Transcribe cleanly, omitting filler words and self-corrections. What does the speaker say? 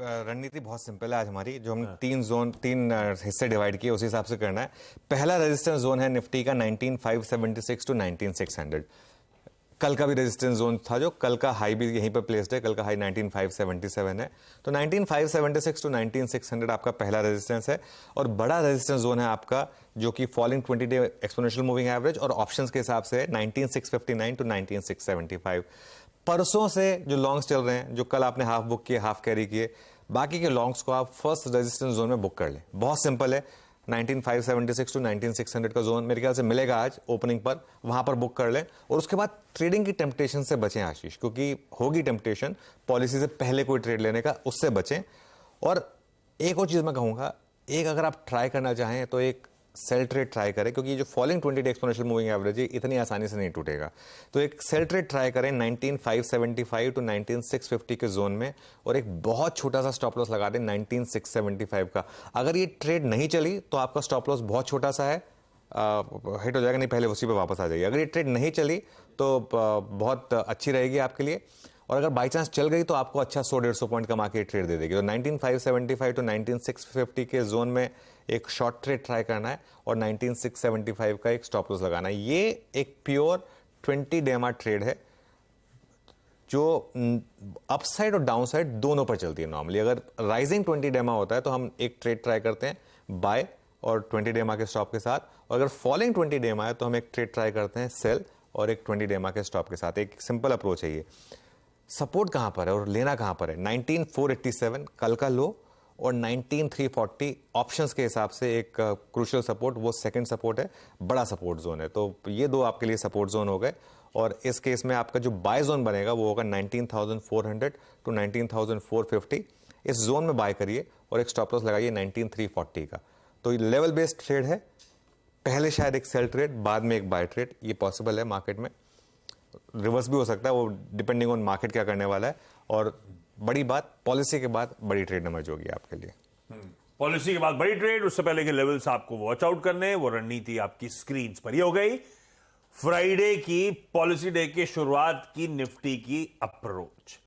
रणनीति बहुत सिंपल है आज हमारी, जो हमने तीन हिस्से डिवाइड किए उसी हिसाब से करना है। पहला रेजिस्टेंस जोन है निफ्टी का 19576 टू 19600। कल का भी रेजिस्टेंस जोन था, जो कल का हाई भी यहीं पर प्लेस्ड है, कल का हाई 19577 है। तो 19576 टू 19600 आपका पहला रेजिस्टेंस है। और बड़ा रेजिस्टेंस जोन है आपका जो कि falling 20 day exponential moving average और ऑप्शंस के हिसाब से है 19659 टू 19675। परसों से जो लॉन्ग्स चल रहे हैं, जो कल आपने हाफ बुक किए, हाफ कैरी किए, बाकी के लॉन्ग्स को आप फर्स्ट रेजिस्टेंस जोन में बुक कर लें। बहुत सिंपल है, 19576 टू 19600 का जोन मेरे ख्याल से मिलेगा आज ओपनिंग पर, वहां पर बुक कर लें। और उसके बाद ट्रेडिंग की टेम्पटेशन से बचें आशीष, क्योंकि होगी टेम्पटेशन पॉलिसी से पहले कोई ट्रेड लेने का, उससे बचें। और एक और चीज मैं कहूंगा, एक अगर आप ट्राई करना चाहें तो एक सेल ट्रेड ट्राई करें, क्योंकि जो falling 20 day exponential moving average है इतनी आसानी से नहीं टूटेगा। तो एक सेल ट्रेड ट्राई करें 19575 टू 19650 के जोन में, और एक बहुत छोटा सा स्टॉप लॉस लगा दें 19675 का। अगर ये ट्रेड नहीं चली तो आपका स्टॉप लॉस बहुत छोटा सा है, हिट हो जाएगा, नहीं पहले उसी पे वापस आ जाएगी। अगर ये ट्रेड नहीं चली तो बहुत अच्छी रहेगी आपके लिए, और अगर बाई चांस चल गई तो आपको अच्छा 100-150 पॉइंट कमा के ट्रेड दे देगी। तो 19575 टू 19650 के जोन में एक शॉर्ट ट्रेड ट्राई करना है और 19675 का एक स्टॉप लॉस लगाना है। ये एक प्योर 20 डेमा ट्रेड है जो अपसाइड और डाउनसाइड दोनों पर चलती है। नॉर्मली अगर राइजिंग 20 डेमा होता है तो हम एक ट्रेड ट्राई करते हैं बाय और 20 डेमा के स्टॉप के साथ, और अगर फॉलिंग 20 डेमा है तो हम एक ट्रेड ट्राई करते हैं सेल और एक 20 डेमा के स्टॉप के साथ। एक सिंपल अप्रोच है ये। सपोर्ट कहां पर है और लेना कहां पर है? 19487 कल का लो और 19340 ऑप्शंस के हिसाब से एक क्रूशियल सपोर्ट, वो सेकंड सपोर्ट है, बड़ा सपोर्ट जोन है। तो ये दो आपके लिए सपोर्ट जोन हो गए। और इस केस में आपका जो बाय जोन बनेगा वो होगा 19400 टू 19450। इस जोन में बाय करिए और एक स्टॉप लॉस लगाइए 19340 का। तो ये लेवल बेस्ड ट्रेड है, पहले शायद एक सेल ट्रेड बाद में एक बाय ट्रेड, ये पॉसिबल है मार्केट में। रिवर्स भी हो सकता है, वो डिपेंडिंग ऑन मार्केट क्या करने वाला है। और बड़ी बात, पॉलिसी के बाद बड़ी ट्रेड इमर्ज होगी आपके लिए। पॉलिसी के बाद बड़ी ट्रेड, उससे पहले के लेवल्स आपको वॉच आउट करने, वो रणनीति आपकी स्क्रीन पर ही हो गई। फ्राइडे की पॉलिसी डे की शुरुआत की निफ्टी की अप्रोच।